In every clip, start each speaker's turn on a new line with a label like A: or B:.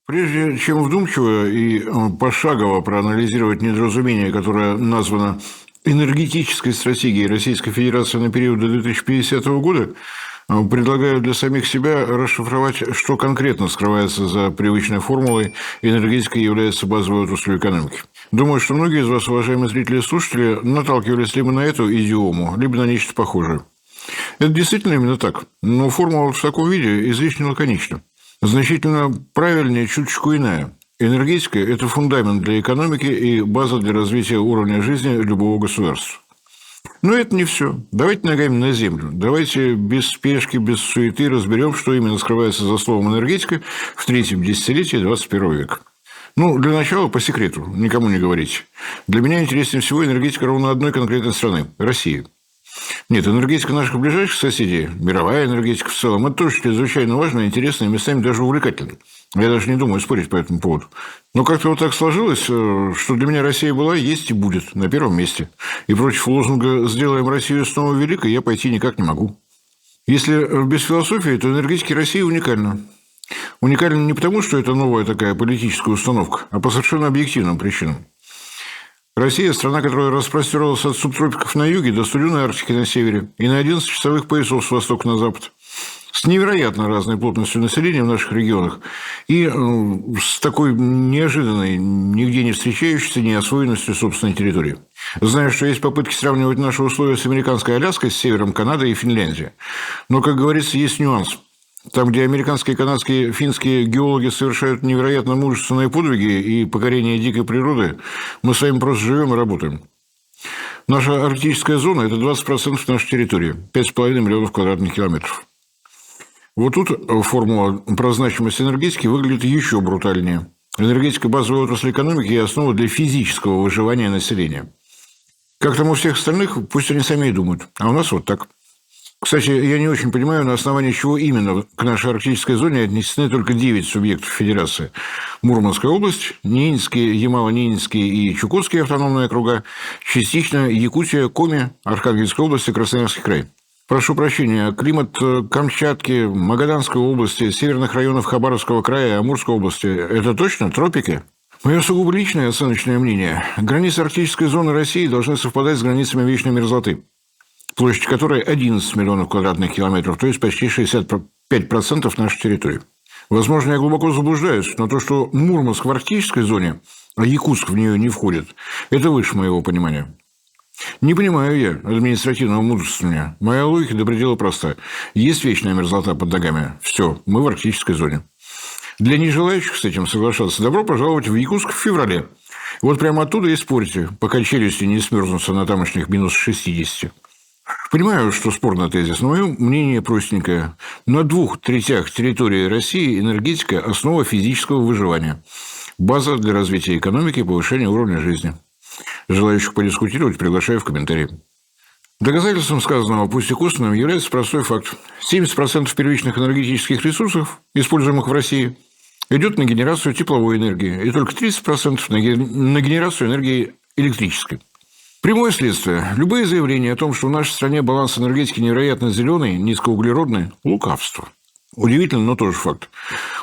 A: Прежде чем вдумчиво и пошагово проанализировать недоразумение, которое названо энергетической стратегией Российской Федерации на период до 2050 года, предлагаю для самих себя расшифровать, что конкретно скрывается за привычной формулой «энергетика является базовой отраслью экономики». Думаю, что многие из вас, уважаемые зрители и слушатели, наталкивались либо на эту идиому, либо на нечто похожее. Это действительно именно так, но формула в таком виде излишне лаконична. Значительно правильнее чуточку иная. Энергетика – это фундамент для экономики и база для развития уровня жизни любого государства. Но это не все. Давайте ногами на землю. Давайте без спешки, без суеты разберем, что именно скрывается за словом «энергетика» в третьем десятилетии 21 века. Для начала, по секрету, никому не говорите. Для меня интереснее всего энергетика ровно одной конкретной страны – России. Нет, энергетика наших ближайших соседей, мировая энергетика в целом, это тоже чрезвычайно важно, интересно и местами даже увлекательно. Я даже не думаю спорить по этому поводу. Но как-то вот так сложилось, что для меня Россия была, есть и будет на первом месте. И против лозунга «Сделаем Россию снова великой» я пойти никак не могу. Если без философии, то энергетика России уникальна. Уникальна не потому, что это новая такая политическая установка, а по совершенно объективным причинам. Россия – страна, которая распростерлась от субтропиков на юге до студеной Арктики на севере и на 11 часовых поясов с востока на запад. С невероятно разной плотностью населения в наших регионах и с такой неожиданной, нигде не встречающейся неосвоенностью собственной территории. Знаю, что есть попытки сравнивать наши условия с американской Аляской, с севером Канады и Финляндией. Но, как говорится, есть нюанс. Там, где американские, канадские, финские геологи совершают невероятно мужественные подвиги и покорение дикой природы, мы с вами просто живем и работаем. Наша арктическая зона – это 20% нашей территории, 5,5 миллионов квадратных километров. Вот тут формула про значимость энергетики выглядит еще брутальнее. Энергетика – базовая отрасль экономики и основа для физического выживания населения. Как там у всех остальных, пусть они сами и думают, а у нас вот так. Кстати, я не очень понимаю, на основании чего именно к нашей арктической зоне отнесены только 9 субъектов Федерации. Мурманская область, Ненецкие, Ямало-Ненецкие и Чукотские автономные округа, частично Якутия, Коми, Архангельская область и Красноярский край. Прошу прощения, климат Камчатки, Магаданской области, северных районов Хабаровского края и Амурской области – это точно тропики? Мое сугубо личное оценочное мнение. Границы арктической зоны России должны совпадать с границами вечной мерзлоты, площадь которой 11 миллионов квадратных километров, то есть почти 65% нашей территории. Возможно, я глубоко заблуждаюсь, но то, что Мурманск в арктической зоне, а Якутск в нее не входит, это выше моего понимания. Не понимаю я административного мудрствования. Моя логика до предела проста. Есть вечная мерзлота под ногами. Все, мы в арктической зоне. Для нежелающих с этим соглашаться добро пожаловать в Якутск в феврале. Вот прямо оттуда и спорьте, пока челюсти не смерзнутся на тамошних минус 60. Понимаю, что спорный тезис, но мое мнение простенькое. На 2/3 территории России энергетика – основа физического выживания. База для развития экономики и повышения уровня жизни. Желающих подискутировать приглашаю в комментарии. Доказательством сказанного, пусть и косвенным, является простой факт. 70% первичных энергетических ресурсов, используемых в России, идет на генерацию тепловой энергии, и только 30% на генерацию энергии электрической. Прямое следствие. Любые заявления о том, что в нашей стране баланс энергетики невероятно зеленый, низкоуглеродный – лукавство. Удивительно, но тоже факт.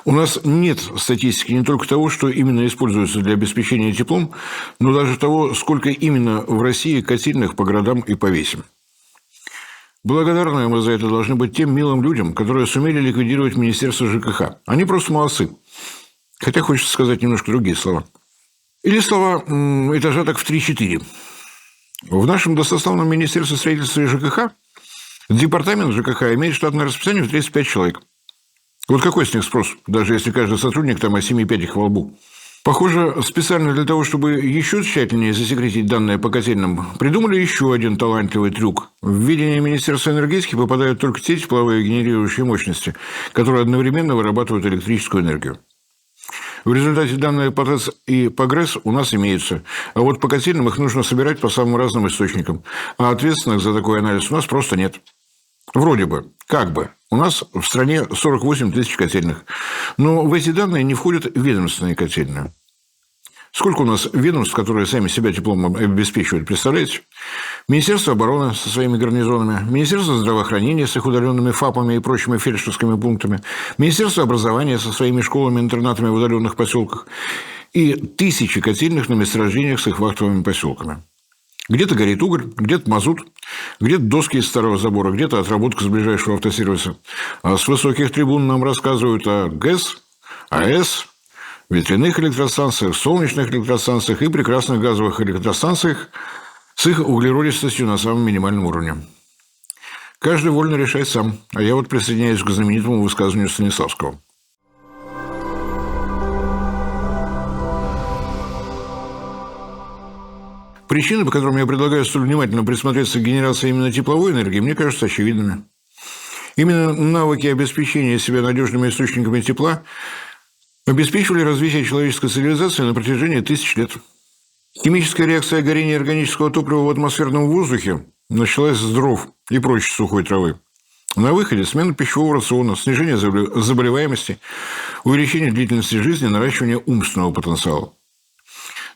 A: У нас нет статистики не только того, что именно используется для обеспечения теплом, но даже того, сколько именно в России котельных по городам и по весям. Благодарны мы за это должны быть тем милым людям, которые сумели ликвидировать Министерство ЖКХ. Они просто молодцы. Хотя хочется сказать немножко другие слова. Или слова этажа так в 3-4. В нашем достославном Министерстве строительства и ЖКХ департамент ЖКХ имеет штатное расписание в 35 человек. Вот какой с них спрос, даже если каждый сотрудник там о 7 пядях во лбу. Похоже, специально для того, чтобы еще тщательнее засекретить данные по котельным, придумали еще один талантливый трюк. В ведение Министерства энергетики попадают только те тепловые генерирующие мощности, которые одновременно вырабатывают электрическую энергию. В результате данные по ТЭЦ и по ГРЭС у нас имеются, а вот по котельным их нужно собирать по самым разным источникам, а ответственных за такой анализ у нас просто нет. Вроде бы, как бы. У нас в стране 48 тысяч котельных. Но в эти данные не входят ведомственные котельные. Сколько у нас ведомств, которые сами себя теплом обеспечивают, представляете? Министерство обороны со своими гарнизонами, Министерство здравоохранения с их удаленными ФАПами и прочими фельдшерскими пунктами, Министерство образования со своими школами-интернатами в удаленных поселках и тысячи котельных на месторождениях с их вахтовыми поселками. Где-то горит уголь, где-то мазут, где-то доски из старого забора, где-то отработка с ближайшего автосервиса. А с высоких трибун нам рассказывают о ГЭС, АЭС, ветряных электростанциях, солнечных электростанциях и прекрасных газовых электростанциях с их углеродистостью на самом минимальном уровне. Каждый вольно решает сам, а я вот присоединяюсь к знаменитому высказыванию Станиславского. Причины, по которым я предлагаю столь внимательно присмотреться к генерации именно тепловой энергии, мне кажутся очевидными. Именно навыки обеспечения себя надежными источниками тепла обеспечивали развитие человеческой цивилизации на протяжении тысяч лет. Химическая реакция горения органического топлива в атмосферном воздухе началась с дров и прочей сухой травы. На выходе смена пищевого рациона, снижение заболеваемости, увеличение длительности жизни, наращивание умственного потенциала.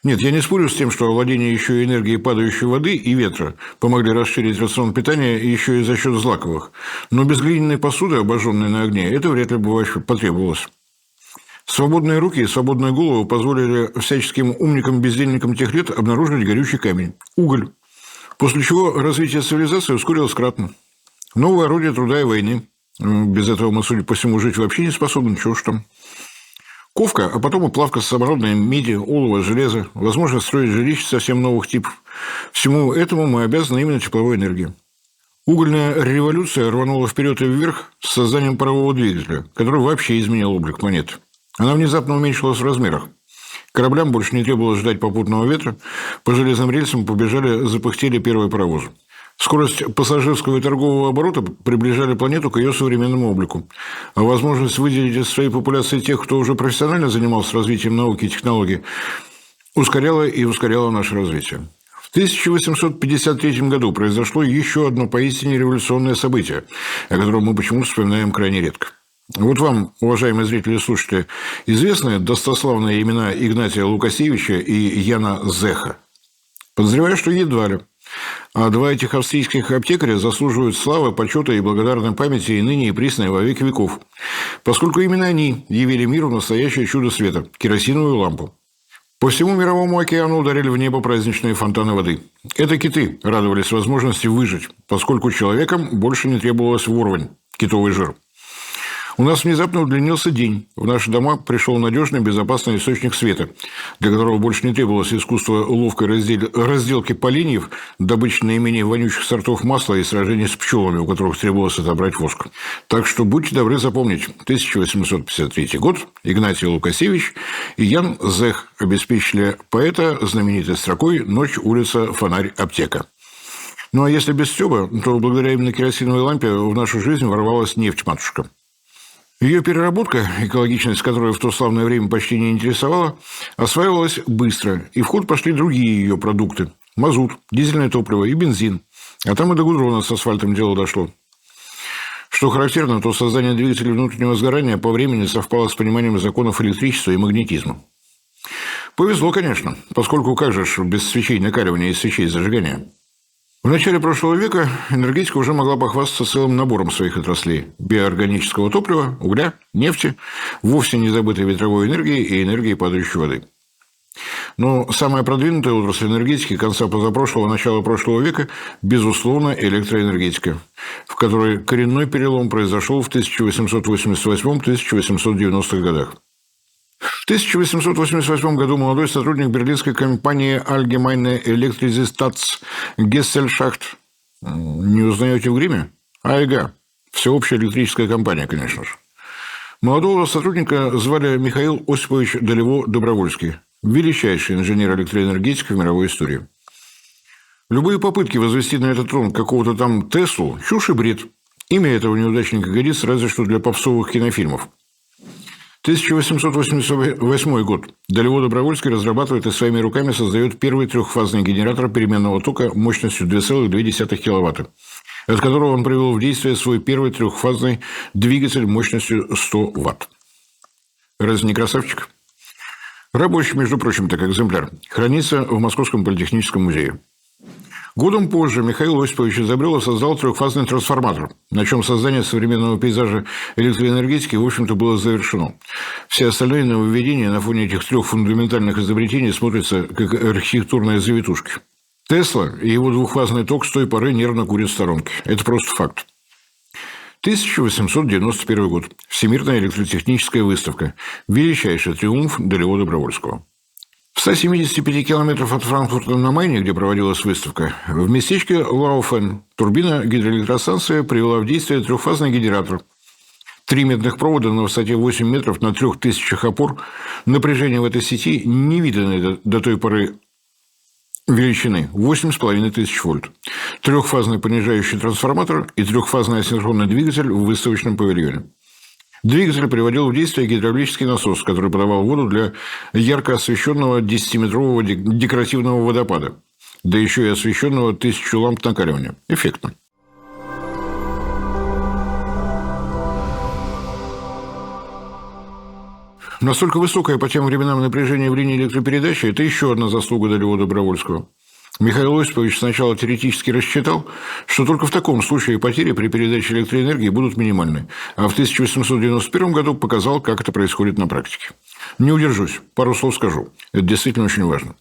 A: Нет, я не спорю с тем, что овладение еще и энергией падающей воды и ветра помогли расширить рацион питания еще и за счет злаковых. Но без глиняной посуды, обожженной на огне, это вряд ли бы вообще потребовалось. Свободные руки и свободная голова позволили всяческим умникам-бездельникам тех лет обнаружить горючий камень – уголь. После чего развитие цивилизации ускорилось кратно. Новое орудие труда и войны. Без этого мы, судя по всему, жить вообще не способны, чего уж там. Ковка, а потом и плавка с самородной меди, олова, железа, возможность строить жилища совсем новых типов. Всему этому мы обязаны именно тепловой энергией. Угольная революция рванула вперед и вверх с созданием парового двигателя, который вообще изменил облик планеты. Она внезапно уменьшилась в размерах. Кораблям больше не требовалось ждать попутного ветра, по железным рельсам побежали, запыхтели первые паровозы. Скорость пассажирского и торгового оборота приближали планету к ее современному облику. А возможность выделить из своей популяции тех, кто уже профессионально занимался развитием науки и технологий, ускоряла и ускоряла наше развитие. В 1853 году произошло еще одно поистине революционное событие, о котором мы почему-то вспоминаем крайне редко. Вот вам, уважаемые зрители и слушатели, известны достославные имена Игнатия Лукасевича и Яна Зеха? Подозреваю, что едва ли. А два этих австрийских аптекаря заслуживают славы, почета и благодарной памяти и ныне и присно во веки веков, поскольку именно они явили миру настоящее чудо света – керосиновую лампу. По всему Мировому океану ударили в небо праздничные фонтаны воды. Это киты радовались возможности выжить, поскольку человекам больше не требовалось ворвань – китовый жир. У нас внезапно удлинился день. В наши дома пришел надежный, безопасный источник света, для которого больше не требовалось искусство ловкой разделки поленьев, добычи наименее вонючих сортов масла и сражений с пчелами, у которых требовалось отобрать воск. Так что будьте добры запомнить. 1853 год. Игнатий Лукасевич и Ян Зех обеспечили поэта знаменитой строкой «Ночь, улица, фонарь, аптека». Ну, а если без стёба, то благодаря именно керосиновой лампе в нашу жизнь ворвалась нефть-матушка. Ее переработка, экологичность которой в то славное время почти не интересовала, осваивалась быстро, и в ход пошли другие ее продукты – мазут, дизельное топливо и бензин. А там и до гудрона с асфальтом дело дошло. Что характерно, то создание двигателей внутреннего сгорания по времени совпало с пониманием законов электричества и магнетизма. Повезло, конечно, поскольку как же без свечей накаливания и свечей зажигания? В начале прошлого века энергетика уже могла похвастаться целым набором своих отраслей – биоорганического топлива, угля, нефти, вовсе не забытой ветровой энергии и энергии падающей воды. Но самая продвинутая отрасль энергетики конца позапрошлого – начала прошлого века – безусловно, электроэнергетика, в которой коренной перелом произошел в 1888-1890-х годах. В 1888 году молодой сотрудник берлинской компании Allgemeine Elektrizitäts Gesellschaft, не узнаете в гриме? АЭГ, всеобщая электрическая компания, конечно же. Молодого сотрудника звали Михаил Осипович Долево-Добровольский, величайший инженер электроэнергетики в мировой истории. Любые попытки возвести на этот трон какого-то там Теслу – чушь и бред. Имя этого неудачника годится разве что для попсовых кинофильмов. 1888 год. Долево-Добровольский разрабатывает и своими руками создает первый трехфазный генератор переменного тока мощностью 2,2 киловатта, от которого он привел в действие свой первый трехфазный двигатель мощностью 100 ватт. Разве не красавчик? Рабочий, между прочим, так экземпляр, хранится в Московском политехническом музее. Годом позже Михаил Осипович изобрел и создал трехфазный трансформатор, на чем создание современного пейзажа электроэнергетики, в общем-то, было завершено. Все остальные нововведения на фоне этих трех фундаментальных изобретений смотрятся как архитектурные завитушки. Тесла и его двухфазный ток с той поры нервно курят в сторонке. Это просто факт. 1891 год. Всемирная электротехническая выставка. Величайший триумф Далево-Добровольского. В 175 километрах от Франкфурта на Майне, где проводилась выставка, в местечке Лауфен турбина гидроэлектростанции привела в действие трехфазный генератор. 3 медных провода на высоте 8 метров на 3000 опор. Напряжение в этой сети невиданное до той поры величины – 8500 вольт. Трехфазный понижающий трансформатор и трехфазный асинхронный двигатель в выставочном павильоне. Двигатель приводил в действие гидравлический насос, который подавал воду для ярко освещенного 10-метрового декоративного водопада, да еще и освещенного 1000 ламп накаливания. Эффектно. Настолько высокое по тем временам напряжение в линии электропередачи – это еще одна заслуга Далево-Добровольского. Михаил Осипович сначала теоретически рассчитал, что только в таком случае потери при передаче электроэнергии будут минимальны, а в 1891 году показал, как это происходит на практике. Не удержусь, пару слов скажу. Это действительно очень важно.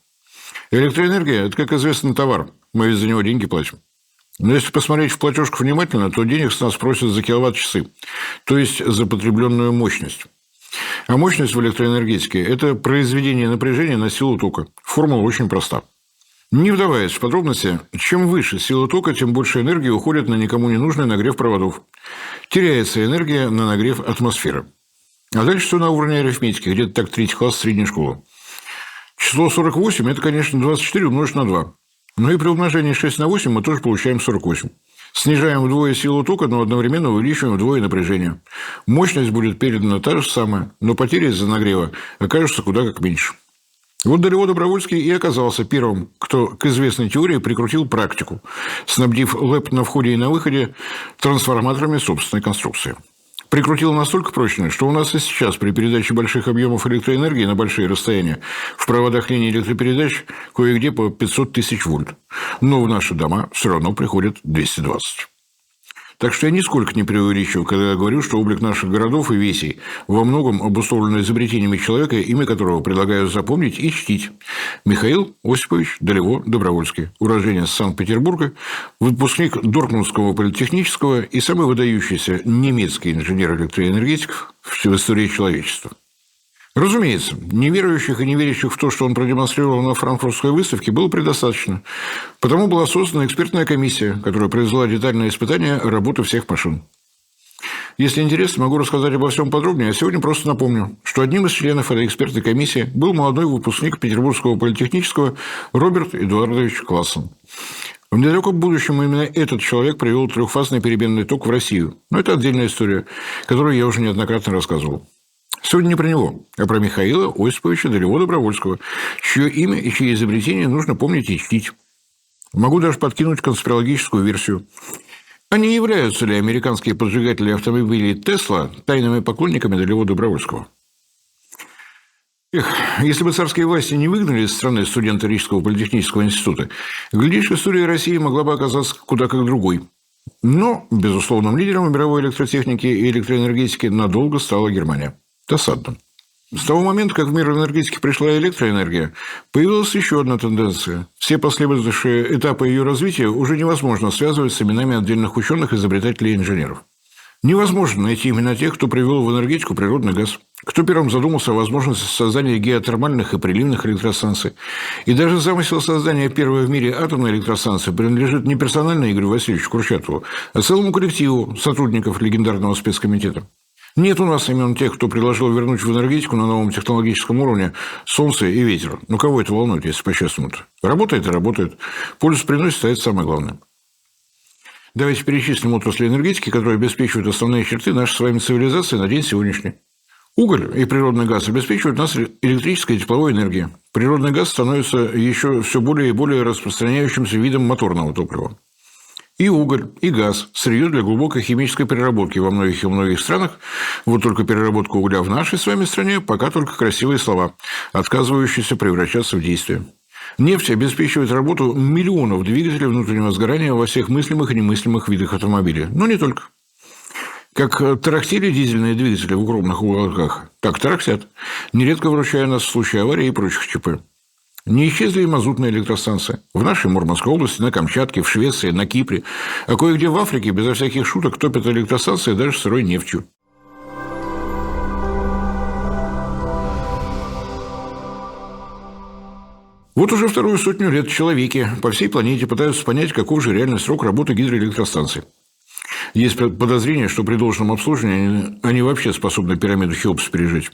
A: Электроэнергия – это, как известно, товар. Мы ведь за него деньги платим. Но если посмотреть в платежку внимательно, то денег с нас просят за киловатт-часы, то есть за потребленную мощность. А мощность в электроэнергетике – это произведение напряжения на силу тока. Формула очень проста. Не вдаваясь в подробности, чем выше сила тока, тем больше энергии уходит на никому не нужный нагрев проводов. Теряется энергия на нагрев атмосферы. А дальше все на уровне арифметики, где-то так 3 класс средней школы. Число 48 – это, конечно, 24 умножить на 2. Но и при умножении 6 на 8 мы тоже получаем 48. Снижаем вдвое силу тока, но одновременно увеличиваем вдвое напряжение. Мощность будет передана та же самая, но потери из-за нагрева окажутся куда как меньше. Вот Далево-Добровольский и оказался первым, кто к известной теории прикрутил практику, снабдив ЛЭП на входе и на выходе трансформаторами собственной конструкции. Прикрутил настолько прочно, что у нас и сейчас при передаче больших объемов электроэнергии на большие расстояния в проводах линии электропередач кое-где по 500 тысяч вольт. Но в наши дома все равно приходит 220. Так что я нисколько не преувеличиваю, когда я говорю, что облик наших городов и весей во многом обусловлен изобретениями человека, имя которого предлагаю запомнить и чтить. Михаил Осипович Далево-Добровольский, уроженец Санкт-Петербурга, выпускник Дортмундского политехнического и самый выдающийся немецкий инженер-электроэнергетик в истории человечества. Разумеется, неверующих и не верящих в то, что он продемонстрировал на франкфуртской выставке, было предостаточно. Потому была создана экспертная комиссия, которая произвела детальное испытание работы всех машин. Если интересно, могу рассказать обо всем подробнее, а сегодня просто напомню, что одним из членов этой экспертной комиссии был молодой выпускник Петербургского политехнического Роберт Эдуардович Классен. В недалеком будущем именно этот человек привел трехфазный переменный ток в Россию. Но это отдельная история, которую я уже неоднократно рассказывал. Сегодня не про него, а про Михаила Осиповича Далево-Добровольского, чье имя и чьи изобретения нужно помнить и чтить. Могу даже подкинуть конспирологическую версию. А не являются ли американские поджигатели автомобилей Тесла тайными поклонниками Далево-Добровольского? Если бы царские власти не выгнали из страны студента Рижского политехнического института, глядишь, история России могла бы оказаться куда как другой. Но безусловным лидером мировой электротехники и электроэнергетики надолго стала Германия. Досадно. С того момента, как в мир энергетики пришла электроэнергия, появилась еще одна тенденция. Все последующие этапы ее развития уже невозможно связывать с именами отдельных ученых, изобретателей и инженеров. Невозможно найти именно тех, кто привел в энергетику природный газ, кто первым задумался о возможности создания геотермальных и приливных электростанций. И даже замысел создания первой в мире атомной электростанции принадлежит не персонально Игорю Васильевичу Курчатову, а целому коллективу сотрудников легендарного спецкомитета. Нет у нас имен тех, кто предложил вернуть в энергетику на новом технологическом уровне солнце и ветер. Ну, кого это волнует, если по-честному-то? Работает и работает. Пользу приносит, а это самое главное. Давайте перечислим отрасли энергетики, которые обеспечивают основные черты нашей с вами цивилизации на день сегодняшний. Уголь и природный газ обеспечивают нас электрической и тепловой энергией. Природный газ становится еще все более и более распространяющимся видом моторного топлива. И уголь, и газ – сырье для глубокой химической переработки во многих и многих странах. Вот только переработка угля в нашей с вами стране пока только красивые слова, отказывающиеся превращаться в действие. Нефть обеспечивает работу миллионов двигателей внутреннего сгорания во всех мыслимых и немыслимых видах автомобилей. Но не только. Как тарахтели дизельные двигатели в укромных уголках, так тарахтят, нередко выручая нас в случае аварии и прочих ЧП. Не исчезли и мазутные электростанции. В нашей Мурманской области, на Камчатке, в Швеции, на Кипре. А кое-где в Африке, безо всяких шуток, топят электростанции даже сырой нефтью. Вот уже вторую сотню лет человеки по всей планете пытаются понять, каков же реальный срок работы гидроэлектростанций. Есть подозрение, что при должном обслуживании они вообще способны пирамиду Хеопса пережить.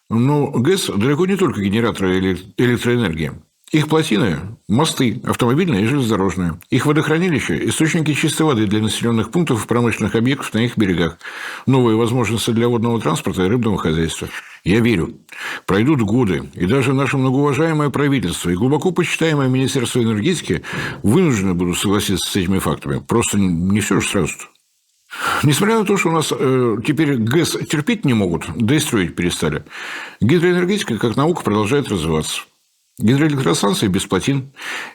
A: Но ГЭС далеко не только генераторы электроэнергии. Их плотины – мосты, автомобильные и железнодорожные. Их водохранилища – источники чистой воды для населенных пунктов и промышленных объектов на их берегах. Новые возможности для водного транспорта и рыбного хозяйства. Я верю, пройдут годы, и даже наше многоуважаемое правительство и глубоко почитаемое Министерство энергетики вынуждены будут согласиться с этими фактами. Просто не все же сразу-то. Несмотря на то, что у нас теперь ГЭС терпеть не могут, да и строить перестали, гидроэнергетика как наука продолжает развиваться. Гидроэлектростанции без плотин,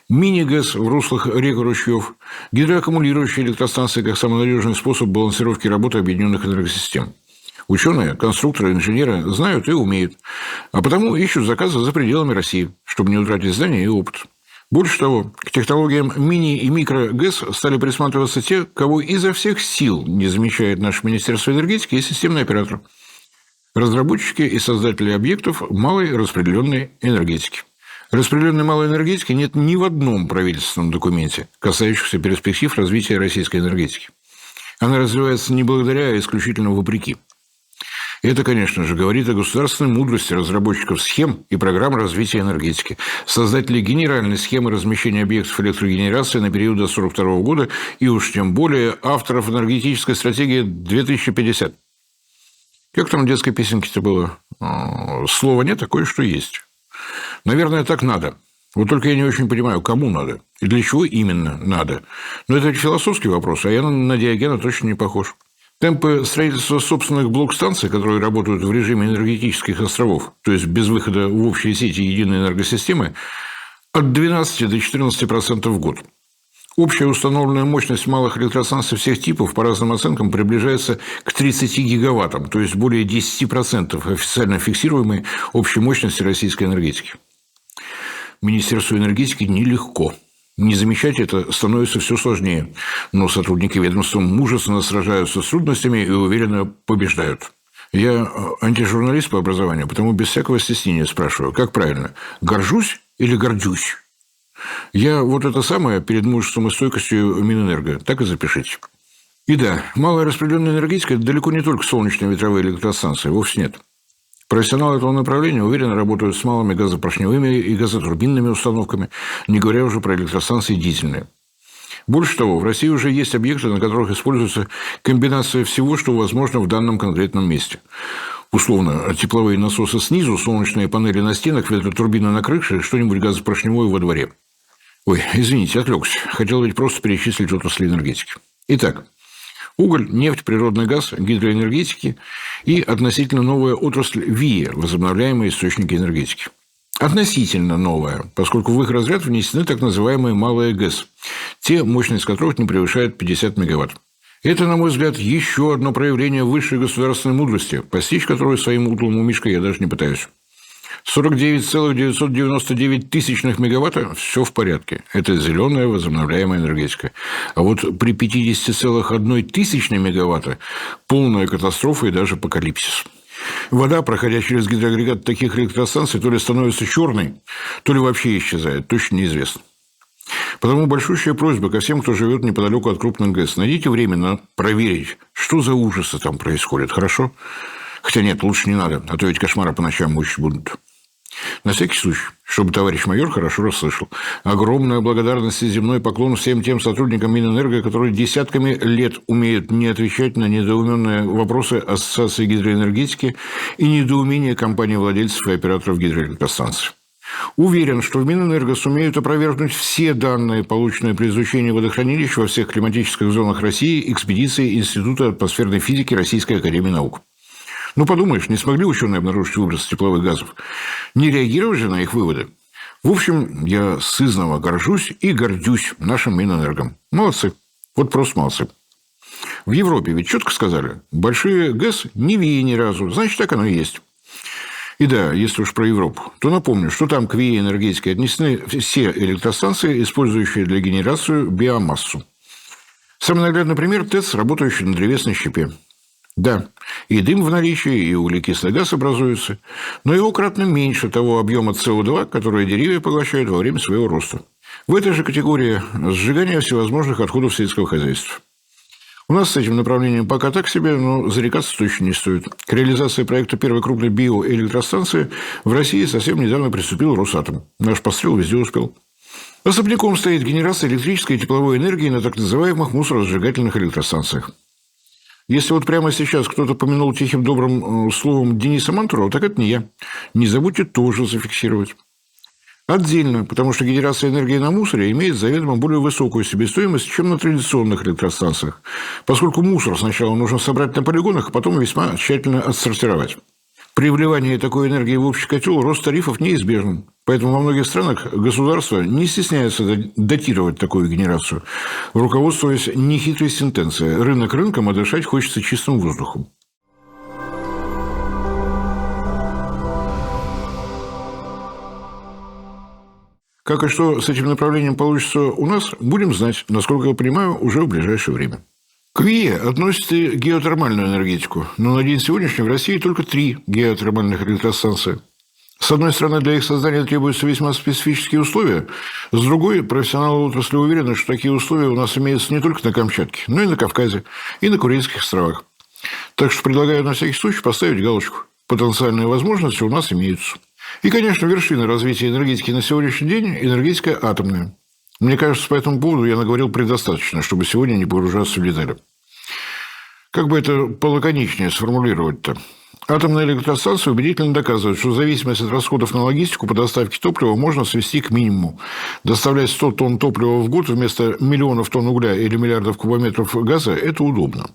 A: мини-ГЭС в руслах рек и ручьев, гидроаккумулирующие электростанции как самый надежный способ балансировки работы объединенных энергосистем. Ученые, конструкторы, инженеры знают и умеют, а потому ищут заказы за пределами России, чтобы не утратить знания и опыт. Больше того, к технологиям мини- и микро-ГЭС стали присматриваться те, кого изо всех сил не замечает наше Министерство энергетики и системный оператор. Разработчики и создатели объектов малой распределенной энергетики. Распределенной малой энергетики нет ни в одном правительственном документе, касающемся перспектив развития российской энергетики. Она развивается не благодаря, а исключительно вопреки. Это, конечно же, говорит о государственной мудрости разработчиков схем и программ развития энергетики, создателей генеральной схемы размещения объектов электрогенерации на период до 1942 года и уж тем более авторов энергетической стратегии 2050. Как там в детской песенке-то было? Слова нет, а кое-что есть. Наверное, так надо. Вот только я не очень понимаю, кому надо и для чего именно надо. Но это философский вопрос, а я на Диогена точно не похож. Темпы строительства собственных блок-станций, которые работают в режиме энергетических островов, то есть без выхода в общие сети единой энергосистемы, от 12 до 14% в год. Общая установленная мощность малых электростанций всех типов, по разным оценкам, приближается к 30 гигаваттам, то есть более 10% официально фиксируемой общей мощности российской энергетики. Министерству энергетики нелегко. Не замечать это становится все сложнее, но сотрудники ведомства мужественно сражаются с трудностями и уверенно побеждают. Я антижурналист по образованию, потому без всякого стеснения спрашиваю, как правильно, горжусь или гордюсь? Я вот это самое перед мужеством и стойкостью Минэнерго, так и запишите. И да, малая распределенная энергетика – это далеко не только солнечные ветровые электростанции, вовсе нет. Профессионалы этого направления уверенно работают с малыми газопоршневыми и газотурбинными установками, не говоря уже про электростанции дизельные. Больше того, в России уже есть объекты, на которых используется комбинация всего, что возможно в данном конкретном месте. Условно, тепловые насосы снизу, солнечные панели на стенах, ветротурбины на крыше, что-нибудь газопоршневое во дворе. Ой, извините, отвлекся. Хотел ведь просто перечислить отрасли энергетики. Итак, уголь, нефть, природный газ, гидроэнергетики и относительно новая отрасль ВИЭ – возобновляемые источники энергетики. Относительно новая, поскольку в их разряд внесены так называемые малые ГЭС, те, мощность которых не превышает 50 мегаватт. Это, на мой взгляд, еще одно проявление высшей государственной мудрости, постичь которую своим утлым умишкой я даже не пытаюсь. 49,999 тысячных мегаватта – все в порядке. Это зеленая возобновляемая энергетика. А вот при 50,1 тысячной мегаватта – полная катастрофа и даже апокалипсис. Вода, проходя через гидроагрегат таких электростанций, то ли становится черной, то ли вообще исчезает, точно неизвестно. Потому большущая просьба ко всем, кто живет неподалеку от крупных ГЭС. Найдите время проверить, что за ужасы там происходят, хорошо? Хотя нет, лучше не надо, а то ведь кошмары по ночам мучить будут. На всякий случай, чтобы товарищ майор хорошо расслышал, огромная благодарность и земной поклон всем тем сотрудникам Минэнерго, которые десятками лет умеют не отвечать на недоуменные вопросы Ассоциации гидроэнергетики и недоумения компаний-владельцев и операторов гидроэлектростанций. Уверен, что в Минэнерго сумеют опровергнуть все данные, полученные при изучении водохранилищ во всех климатических зонах России экспедиции Института атмосферной физики Российской академии наук. Ну, подумаешь, не смогли ученые обнаружить выбросы тепловых газов? Не реагировать же на их выводы. В общем, я сызново горжусь и гордюсь нашим Минэнергом. Молодцы. Вот просто молодцы. В Европе ведь четко сказали, большие ГЭС не ВИИ ни разу, значит, так оно и есть. И да, если уж про Европу, то напомню, что там к ВИИ энергетике отнесены все электростанции, использующие для генерации биомассу. Самый наглядный пример – ТЭЦ, работающий на древесной щепе. Да, и дым в наличии, и углекислый газ образуется, но его кратно меньше того объема СО2, который деревья поглощают во время своего роста. В этой же категории сжигание всевозможных отходов сельского хозяйства. У нас с этим направлением пока так себе, но зарекаться точно не стоит. К реализации проекта первой крупной биоэлектростанции в России совсем недавно приступил Росатом. Наш пострел везде успел. Особняком стоит генерация электрической и тепловой энергии на так называемых мусоросжигательных электростанциях. Если вот прямо сейчас кто-то помянул тихим добрым словом Дениса Мантурова, так это не я. Не забудьте тоже зафиксировать. Отдельно, потому что генерация энергии на мусоре имеет заведомо более высокую себестоимость, чем на традиционных электростанциях, поскольку мусор сначала нужно собрать на полигонах, а потом весьма тщательно отсортировать. При вливании такой энергии в общий котел рост тарифов неизбежен. Поэтому во многих странах государство не стесняется датировать такую генерацию, руководствуясь нехитрой сентенцией «рынок рынком, а дышать хочется чистым воздухом». Как и что с этим направлением получится у нас, будем знать, насколько я понимаю, уже в ближайшее время. К ВИЭ относится и геотермальную энергетику, но на день сегодняшний в России только 3 геотермальных электростанции. С одной стороны, для их создания требуются весьма специфические условия, с другой, профессионалы отрасли уверены, что такие условия у нас имеются не только на Камчатке, но и на Кавказе, и на Курильских островах. Так что предлагаю на всякий случай поставить галочку. Потенциальные возможности у нас имеются. И, конечно, вершина развития энергетики на сегодняшний день – энергетика атомная. Мне кажется, по этому поводу я наговорил предостаточно, чтобы сегодня не погружаться в детали. Как бы это полаконичнее сформулировать-то? Атомные электростанции убедительно доказывают, что зависимость от расходов на логистику по доставке топлива можно свести к минимуму. Доставлять 100 тонн топлива в год вместо миллионов тонн угля или миллиардов кубометров газа – это удобно.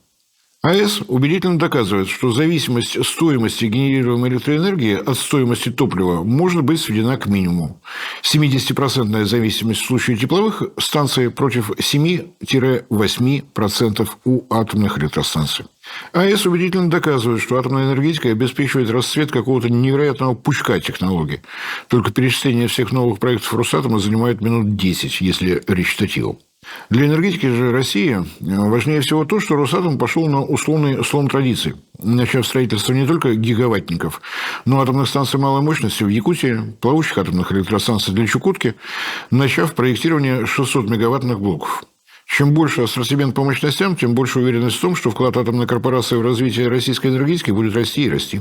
A: АЭС убедительно доказывает, что зависимость стоимости генерируемой электроэнергии от стоимости топлива может быть сведена к минимуму. 70% зависимость в случае тепловых станций против 7-8% у атомных электростанций. АЭС убедительно доказывает, что атомная энергетика обеспечивает расцвет какого-то невероятного пучка технологий. Только перечисление всех новых проектов Росатома занимает минут 10, если речитативом. Для энергетики же России важнее всего то, что Росатом пошел на условный слом традиций, начав строительство не только гигаваттников, но и атомных станций малой мощности в Якутии, плавучих атомных электростанций для Чукотки, начав проектирование 600-мегаваттных блоков. Чем больше ассортимент по мощностям, тем больше уверенность в том, что вклад атомной корпорации в развитие российской энергетики будет расти и расти.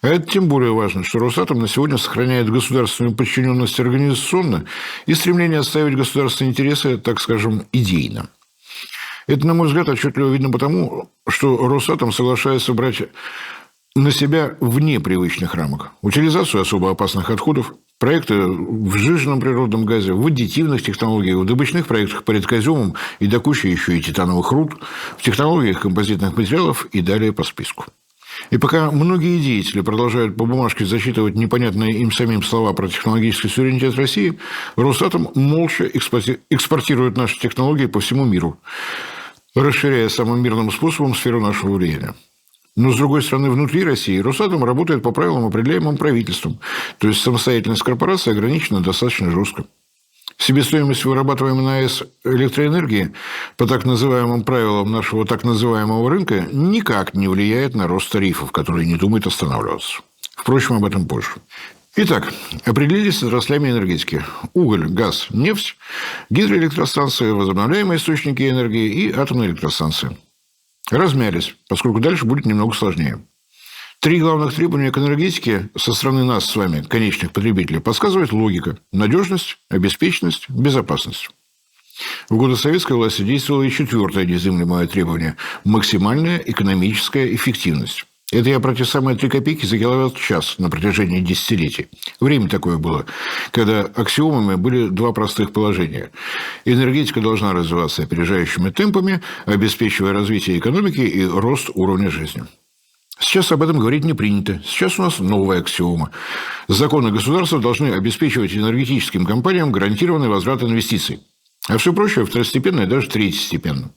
A: А это тем более важно, что Росатом на сегодня сохраняет государственную подчиненность организационно и стремление отстаивать государственные интересы, так скажем, идейно. Это, на мой взгляд, отчетливо видно потому, что Росатом соглашается брать на себя вне привычных рамок утилизацию особо опасных отходов, проекты в сжиженном природном газе, в аддитивных технологиях, в добычных проектах по редкоземам и до кучи еще и титановых руд, в технологиях композитных материалов и далее по списку. И пока многие деятели продолжают по бумажке зачитывать непонятные им самим слова про технологический суверенитет России, Росатом молча экспортирует наши технологии по всему миру, расширяя самым мирным способом сферу нашего влияния. Но, с другой стороны, внутри России Росатом работает по правилам, определяемым правительством, то есть самостоятельность корпорации ограничена достаточно жестко. Себестоимость вырабатываемой на АЭС электроэнергии по так называемым правилам нашего так называемого рынка никак не влияет на рост тарифов, который не думает останавливаться. Впрочем, об этом позже. Итак, определились с отраслями энергетики. Уголь, газ, нефть, гидроэлектростанции, возобновляемые источники энергии и атомные электростанции. Размялись, поскольку дальше будет немного сложнее. 3 главных требования к энергетике со стороны нас с вами, конечных потребителей, подсказывает логика: надежность, обеспеченность, безопасность. В годы советской власти действовало и 4-е незыблемое требование – максимальная экономическая эффективность. Это я про те самые 3 копейки за киловатт-час на протяжении десятилетий. Время такое было, когда аксиомами были 2 простых положения. Энергетика должна развиваться опережающими темпами, обеспечивая развитие экономики и рост уровня жизни. Сейчас об этом говорить не принято. Сейчас у нас новая аксиома. Законы государства должны обеспечивать энергетическим компаниям гарантированный возврат инвестиций. А все прочее второстепенно и даже третьестепенно.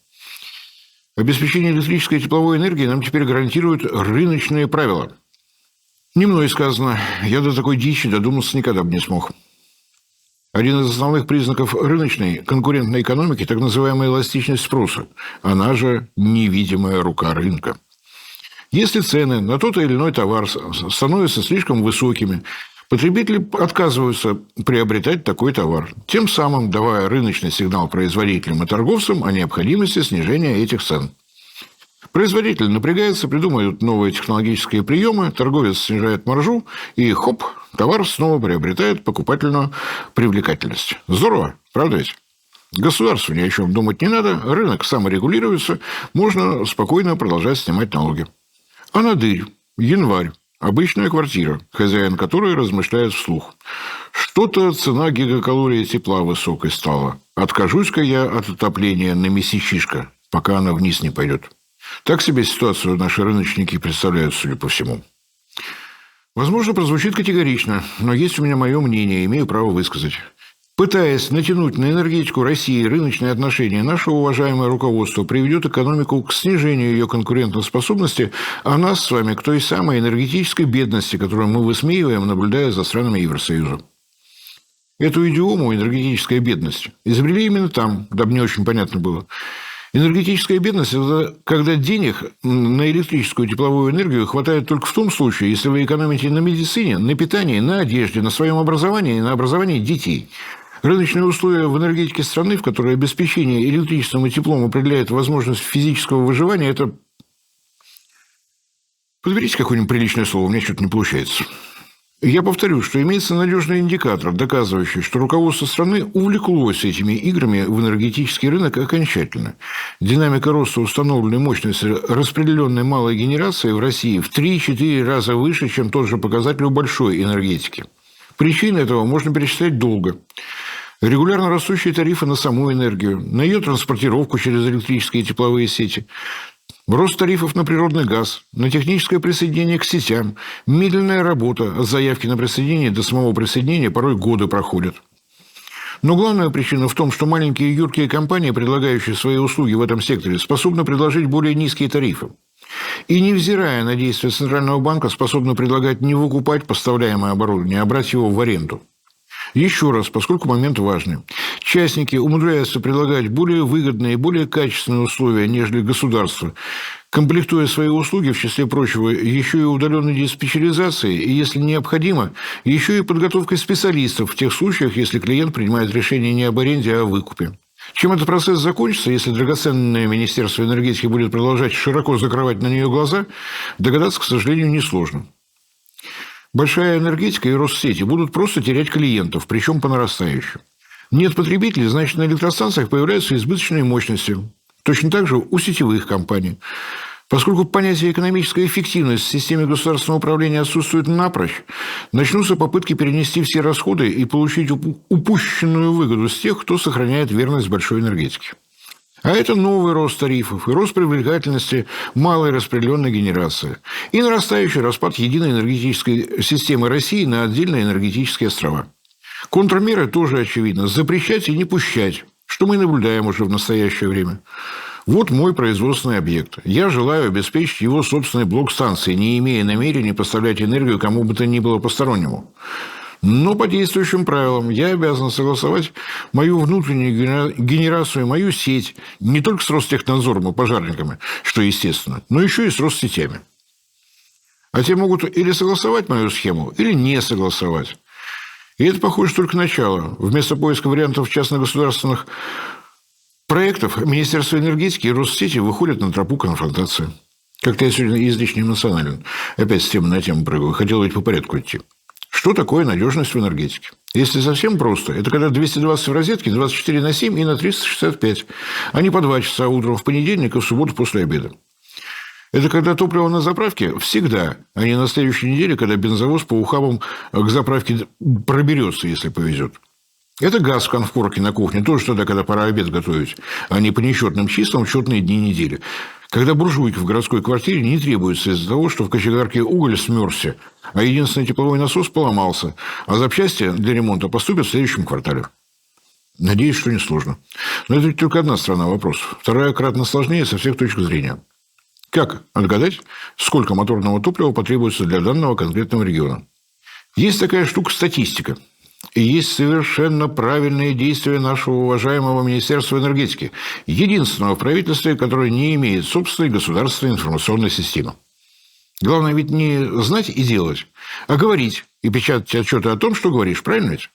A: Обеспечение электрической и тепловой энергии нам теперь гарантируют рыночные правила. Не мной сказано. Я до такой дичи додуматься никогда бы не смог. Один из основных признаков рыночной конкурентной экономики – так называемая эластичность спроса. Она же невидимая рука рынка. Если цены на тот или иной товар становятся слишком высокими, потребители отказываются приобретать такой товар, тем самым давая рыночный сигнал производителям и торговцам о необходимости снижения этих цен. Производитель напрягается, придумывает новые технологические приемы, торговец снижает маржу, и хоп, товар снова приобретает покупательную привлекательность. Здорово, правда ведь? Государству ни о чем думать не надо, рынок саморегулируется, можно спокойно продолжать снимать налоги. Анадырь, январь, обычная квартира, хозяин которой размышляет вслух. Что-то цена гигакалории тепла высокой стала. Откажусь-ка я от отопления на месячишко, пока она вниз не пойдет. Так себе ситуацию наши рыночники представляют, судя по всему. Возможно, прозвучит категорично, но есть у меня мое мнение, имею право высказать. Пытаясь натянуть на энергетику России рыночные отношения, наше уважаемое руководство приведет экономику к снижению ее конкурентоспособности, а нас с вами к той самой энергетической бедности, которую мы высмеиваем, наблюдая за странами Евросоюза. Эту идиому «энергетическая бедность» изобрели именно там, дабы не очень понятно было. Энергетическая бедность – это когда денег на электрическую и тепловую энергию хватает только в том случае, если вы экономите на медицине, на питании, на одежде, на своем образовании и на образовании детей. Рыночные условия в энергетике страны, в которой обеспечение электричеством и теплом определяет возможность физического выживания, это... Подберите какое-нибудь приличное слово, у меня что-то не получается. Я повторю, что имеется надежный индикатор, доказывающий, что руководство страны увлеклось этими играми в энергетический рынок окончательно. Динамика роста установленной мощности распределенной малой генерации в России в 3-4 раза выше, чем тот же показатель у большой энергетики. Причин этого можно перечислять долго. Регулярно растущие тарифы на саму энергию, на ее транспортировку через электрические и тепловые сети, рост тарифов на природный газ, на техническое присоединение к сетям, медленная работа от заявки на присоединение до самого присоединения порой годы проходят. Но главная причина в том, что маленькие юркие компании, предлагающие свои услуги в этом секторе, способны предложить более низкие тарифы. И, невзирая на действия Центрального банка, способны предлагать не выкупать поставляемое оборудование, а брать его в аренду. Еще раз, поскольку момент важный. Частники умудряются предлагать более выгодные и более качественные условия, нежели государство, комплектуя свои услуги, в числе прочего, еще и удаленной диспетчеризацией, и, если необходимо, еще и подготовкой специалистов в тех случаях, если клиент принимает решение не об аренде, а о выкупе. Чем этот процесс закончится, если драгоценное Министерство энергетики будет продолжать широко закрывать на нее глаза, догадаться, к сожалению, несложно. Большая энергетика и Россети будут просто терять клиентов, причем по нарастающей. Нет потребителей, значит, на электростанциях появляются избыточные мощности. Точно так же у сетевых компаний. Поскольку понятие экономическая эффективность в системе государственного управления отсутствует напрочь, начнутся попытки перенести все расходы и получить упущенную выгоду с тех, кто сохраняет верность большой энергетике. А это новый рост тарифов и рост привлекательности малой распределенной генерации. И нарастающий распад единой энергетической системы России на отдельные энергетические острова. Контрмеры тоже очевидно. Запрещать и не пущать, что мы наблюдаем уже в настоящее время. Вот мой производственный объект. Я желаю обеспечить его собственный блок станции, не имея намерения поставлять энергию кому бы то ни было постороннему. Но по действующим правилам я обязан согласовать мою внутреннюю генерацию, мою сеть не только с Ростехнадзором и пожарниками, что естественно, но еще и с Россетями. А те могут или согласовать мою схему, или не согласовать. И это, похоже, только начало. Вместо поиска вариантов частно-государственных проектов Министерство энергетики и Россети выходят на тропу конфронтации. Как-то я сегодня излишне эмоционален. Опять с темы на тему прыгаю. Хотел ведь по порядку идти. Что такое надежность в энергетике? Если совсем просто, это когда 220 в розетке, 24/7 и на 365, а не по 2 часа утром в понедельник и в субботу после обеда. Это когда топливо на заправке всегда, а не на следующей неделе, когда бензовоз по ухабам к заправке проберется, если повезет. Это газ в конфорке на кухне, тоже тогда, когда пора обед готовить, а не по нечетным числам в счетные дни недели. Когда буржуйка в городской квартире не требуется из-за того, что в кочегарке уголь смерзся, а единственный тепловой насос поломался, а запчасти для ремонта поступят в следующем квартале. Надеюсь, что несложно. Но это ведь только одна сторона вопросов. Вторая кратно сложнее со всех точек зрения. Как отгадать, сколько моторного топлива потребуется для данного конкретного региона? Есть такая штука статистика. И есть совершенно правильные действия нашего уважаемого Министерства энергетики, единственного в правительстве, которое не имеет собственной государственной информационной системы. Главное ведь не знать и делать, а говорить и печатать отчеты о том, что говоришь. Правильно ведь?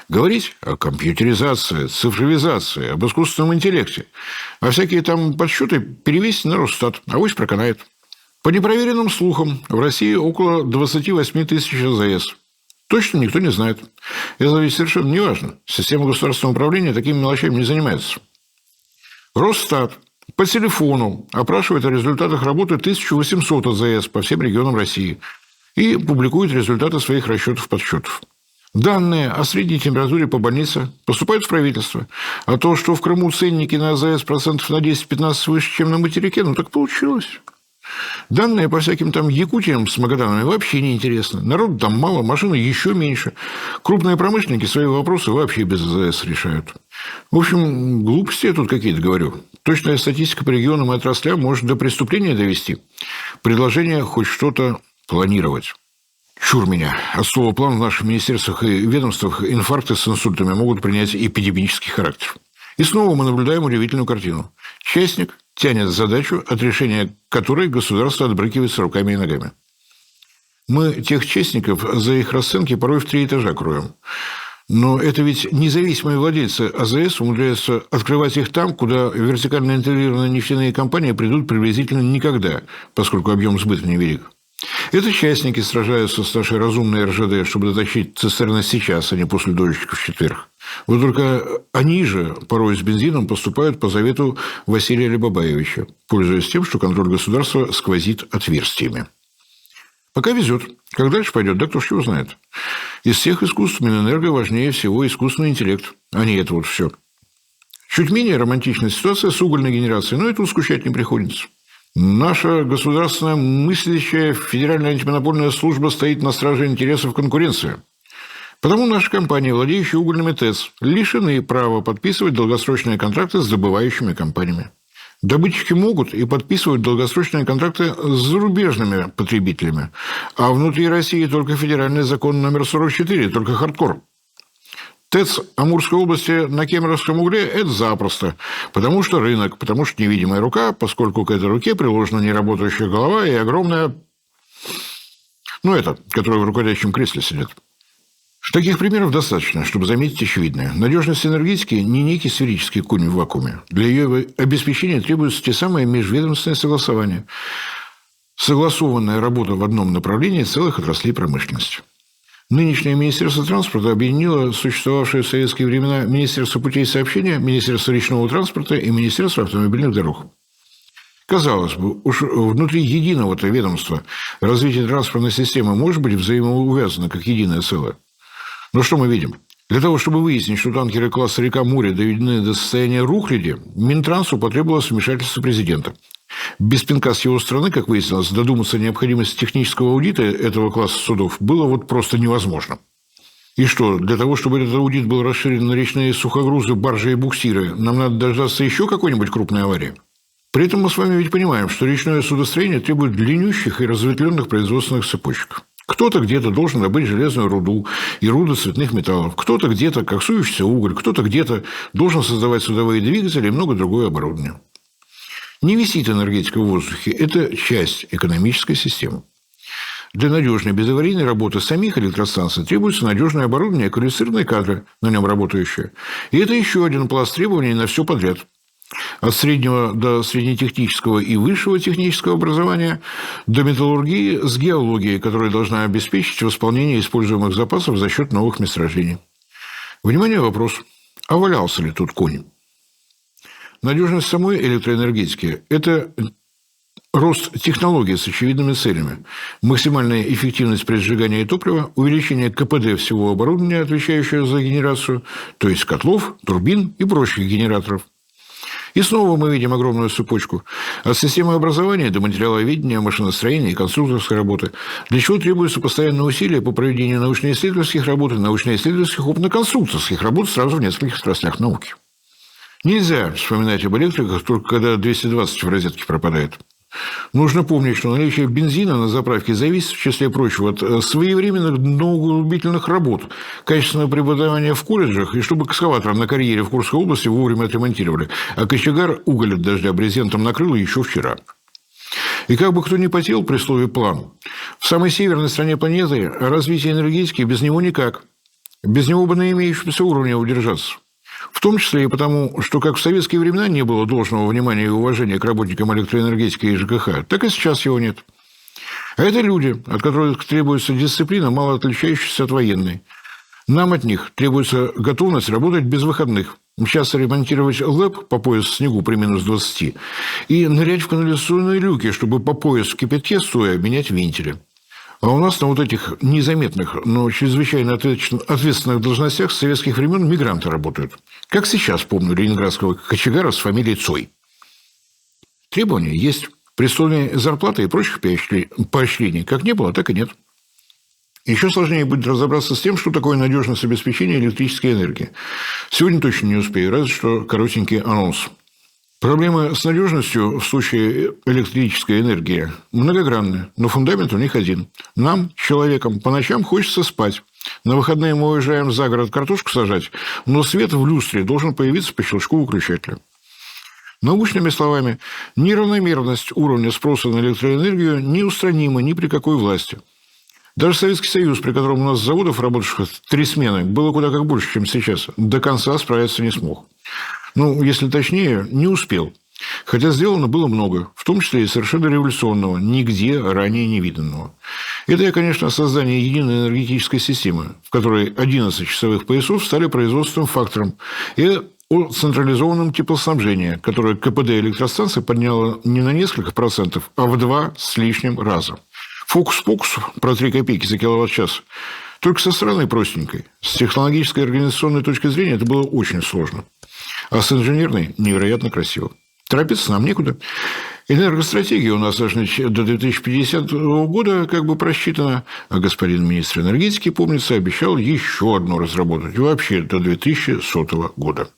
A: Говорить о компьютеризации, цифровизации, об искусственном интеллекте. А всякие там подсчеты перевесить на Росстат. Авось проканает. По непроверенным слухам, в России около 28 тысяч АЗС. Точно никто не знает. Это ведь совершенно не важно. Система государственного управления такими мелочами не занимается. Росстат по телефону опрашивает о результатах работы 1800 АЗС по всем регионам России и публикует результаты своих расчетов-подсчетов. Данные о средней температуре по больнице поступают в правительство. А то, что в Крыму ценники на АЗС процентов на 10-15 выше, чем на материке, ну так получилось. Данные по всяким там Якутиям с Магаданами вообще не интересны. Народу там мало, машины еще меньше. Крупные промышленники свои вопросы вообще без АЗС решают. В общем, глупости я тут какие-то говорю. Точная статистика по регионам и отраслям может до преступления довести. Предложение хоть что-то планировать. Чур меня. От слова «план» в наших министерствах и ведомствах инфаркты с инсультами могут принять эпидемический характер. И снова мы наблюдаем удивительную картину. Частник тянет задачу, от решения которой государство отбрыкивается руками и ногами. Мы тех частников за их расценки порой в 3 этажа кроем. Но это ведь независимые владельцы АЗС умудряются открывать их там, куда вертикально интегрированные нефтяные компании придут приблизительно никогда, поскольку объем сбыта невелик. Это частники сражаются с нашей разумной РЖД, чтобы дотащить цистерны сейчас, а не после дождичков в четверг. Вот только они же порой с бензином поступают по завету Василия Лебабаевича, пользуясь тем, что контроль государства сквозит отверстиями. Пока везет. Как дальше пойдет, да кто ж его знает. Из всех искусств Минэнерго важнее всего искусственный интеллект, а не это вот все. Чуть менее романтичная ситуация с угольной генерацией, но и тут скучать не приходится. Наша государственная мыслящая федеральная антимонопольная служба стоит на страже интересов конкуренции. Потому наши компании, владеющие угольными ТЭЦ, лишены права подписывать долгосрочные контракты с добывающими компаниями. Добытчики могут и подписывают долгосрочные контракты с зарубежными потребителями, а внутри России только федеральный закон номер 44, только хардкор. ТЭЦ Амурской области на Кемеровском угле – это запросто, потому что рынок, потому что невидимая рука, поскольку к этой руке приложена неработающая голова и огромная, которая в руководящем кресле сидит. Таких примеров достаточно, чтобы заметить очевидное. Надежность энергетики не некий сферический конь в вакууме. Для ее обеспечения требуются те самые межведомственные согласования. Согласованная работа в одном направлении целых отраслей промышленности. Нынешнее Министерство транспорта объединило существовавшие в советские времена Министерство путей сообщения, Министерство речного транспорта и Министерство автомобильных дорог. Казалось бы, уж внутри единого-то ведомства развитие транспортной системы может быть взаимоувязано как единое целое. Но что мы видим? Для того, чтобы выяснить, что танкеры класса «Река-море» доведены до состояния рухляди, Минтрансу потребовалось вмешательство президента. Без пинка с его стороны, как выяснилось, додуматься о необходимости технического аудита этого класса судов было вот просто невозможно. И что, для того, чтобы этот аудит был расширен на речные сухогрузы, баржи и буксиры, нам надо дождаться еще какой-нибудь крупной аварии? При этом мы с вами ведь понимаем, что речное судостроение требует длиннющих и разветвленных производственных цепочек. Кто-то где-то должен добыть железную руду и руды цветных металлов. Кто-то где-то коксующийся уголь. Кто-то где-то должен создавать судовые двигатели и много другое оборудование. Не висит энергетика в воздухе. Это часть экономической системы. Для надежной безаварийной работы самих электростанций требуется надежное оборудование и квалифицированные кадры, на нем работающие. И это еще один пласт требований на все подряд. От среднего до среднетехнического и высшего технического образования до металлургии с геологией, которая должна обеспечить восполнение используемых запасов за счет новых месторождений. Внимание, вопрос. А валялся ли тут конь? Надежность самой электроэнергетики – это рост технологий с очевидными целями. Максимальная эффективность при сжигании топлива, увеличение КПД всего оборудования, отвечающего за генерацию, то есть котлов, турбин и прочих генераторов. И снова мы видим огромную цепочку. От системы образования до материаловедения, машиностроения и конструкторской работы. Для чего требуются постоянные усилия по проведению научно-исследовательских работ и научно-исследовательских опытно-конструкторских работ сразу в нескольких отраслях науки. Нельзя вспоминать об электриках только когда 220 в розетке пропадает. Нужно помнить, что наличие бензина на заправке зависит, в числе прочего, от своевременных дноуглубительных работ, качественного преподавания в колледжах, и чтобы экскаватор на карьере в Курской области вовремя отремонтировали, а кочегар уголь от дождя брезентом накрыл еще вчера. И как бы кто ни потел при слове «план», в самой северной стране планеты развитие энергетики без него никак. Без него бы на имеющемся уровне удержаться. В том числе и потому, что как в советские времена не было должного внимания и уважения к работникам электроэнергетики и ЖКХ, так и сейчас его нет. А это люди, от которых требуется дисциплина, мало отличающаяся от военной. Нам от них требуется готовность работать без выходных, мчаться ремонтировать ЛЭП по пояс в снегу при минус 20 и нырять в канализационные люки, чтобы по пояс в кипятке стоя менять вентили. А у нас на вот этих незаметных, но чрезвычайно ответственных должностях с советских времен мигранты работают. Как сейчас помню ленинградского кочегара с фамилией Цой. Требования есть. Пристойные зарплаты и прочих поощрений как не было, так и нет. Еще сложнее будет разобраться с тем, что такое надежность обеспечения электрической энергии. Сегодня точно не успею, разве что коротенький анонс. Проблемы с надежностью в случае электрической энергии многогранны, но фундамент у них один. Нам, человекам, по ночам хочется спать. На выходные мы уезжаем за город картошку сажать, но свет в люстре должен появиться по щелчку выключателя. Научными словами, неравномерность уровня спроса на электроэнергию неустранима ни при какой власти. Даже Советский Союз, при котором у нас заводов, работавших 3 смены, было куда как больше, чем сейчас, до конца справиться не смог. Ну, если точнее, не успел. Хотя сделано было много, в том числе и совершенно революционного, нигде ранее не виданного. Это, конечно, создание единой энергетической системы, в которой 11 часовых поясов стали производственным фактором, и о централизованном теплоснабжении, которое КПД электростанции подняло не на несколько процентов, а в 2 с лишним раза. Фокус-покус про 3 копейки за киловатт-час. Только со стороны простенькой. С технологической и организационной точки зрения это было очень сложно. А с инженерной невероятно красиво. Торопиться нам некуда. Энергостратегия у нас аж до 2050 года как бы просчитана, а господин министр энергетики, помнится, обещал еще одну разработать. Вообще до 2100 года.